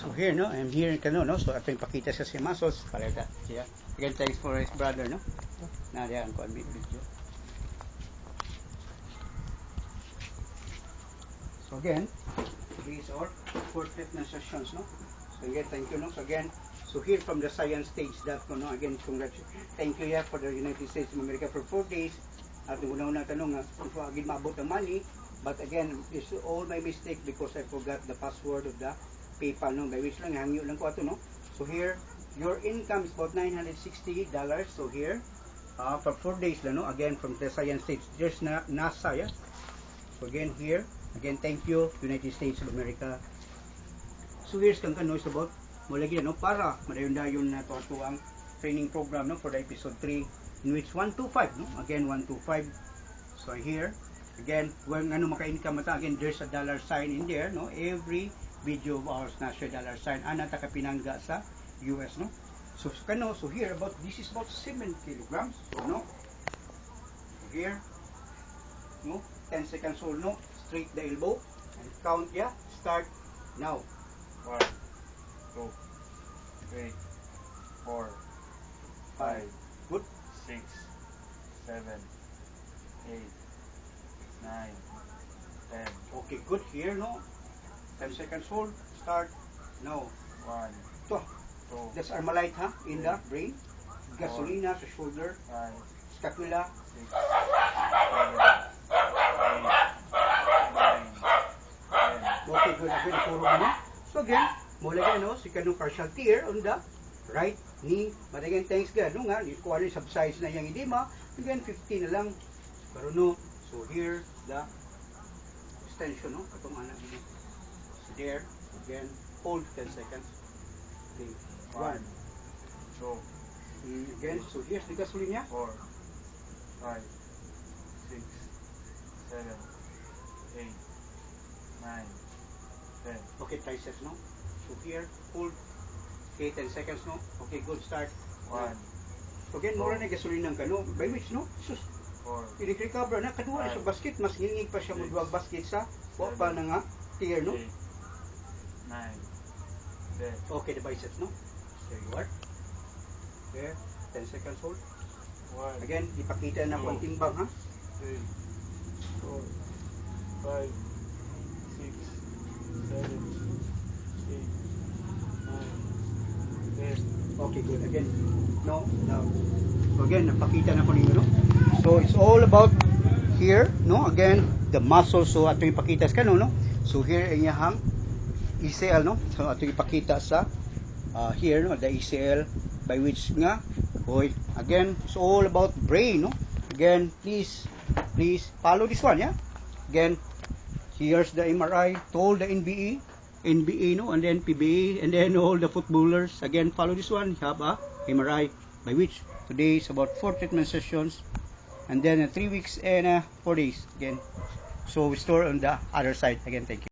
So here, no, I'm here in Kano, no. So ato yung pakita sa si muscles para ita siya. Again, thanks for his brother, no. Na diyan ko ang video. So again, these are for fitness sessions, no. So again, thank you, no. So again, so here from the sciencestage.com, no. Again, thank you yeah, for the United States of America for 4 days. At yung una tanong nga, kung agad maabot ang money, but again, it's all my mistake because I forgot the password of the PayPal, no? By which lang, hangyo lang ko ato, no? So here, your income is about $960. So here, for 4 days lang, no? Again, from the science stage, there's NASA, yeah? So again, here, again, thank you, United States of America. So here's kang kano is about, mulagi no? Para, madayon-dayon na to ato ang training program, no? For the episode 3, in which 125, no? Again, 125. So here, again, when ano maka-income mata, again, there's a dollar sign in there, no? Every video of ours na siya dollar sign. Ana ta kapinangga sa US, no? So kano, so here about this is about 7 kilograms. So no. So here, no? 10 seconds hold, no? Straight the elbow and count ya. Start now. 1, 2, 3, 4, 5, good. 6, 7, 8, 9, 10. Okay, good. Here, no? 10 seconds hold. Start now. 1, To. 2, That's Armalite, ha? In the brain. Gasolina sa shoulder. 5, Scapula. 6, 7, 8, 9, 10. Okay, good. Again, puro mo. So again, mula again, no? Si kanong partial tear on the right knee. But again, thanks God, no nga, kung ano yung subsize na yung edema, again, 15 na lang. Pero no, so here, the extension, no? Itong anak nyo. So there, again, hold 10 seconds. Okay, 1, 1. 2, Again, so here's the gasolina. 4, 5, 6, 7, 8, 9, 10. Okay, triceps, no? So here, hold. Okay, 10 seconds, no? Okay, good, start. 1, So again, mura na gasolina ka, no? By which, no? Sus, 4, recover na kadua sa basket, mas ngingig pa siya mo duwag basket sa wa pa na nga tier, no? 8, 9, 10. Okay, the biceps, no? There you are. There, 10 seconds hold. 1, Again, ipakita na po ang timbang, ha? 3, 4, 5, 6, 7, 8, 9, 10. Okay, good. Again, no? Now, so again, napakita na po ninyo, no? So, it's all about here, no? Again, the muscle. So, ato ipakita sa kano, no? So, here, inyahang ECL, no? So, ato ipakita sa here, no? The ECL by which nga, hoy, again, it's all about brain, no? Again, please follow this one, yeah? Again, here's the MRI, told the NBA, no? And then PBA, and then all the footballers. Again, follow this one, have a MRI by which today is about 4 treatment sessions and then 3 weeks and 4 days again. So we store on the other side. Again, thank you.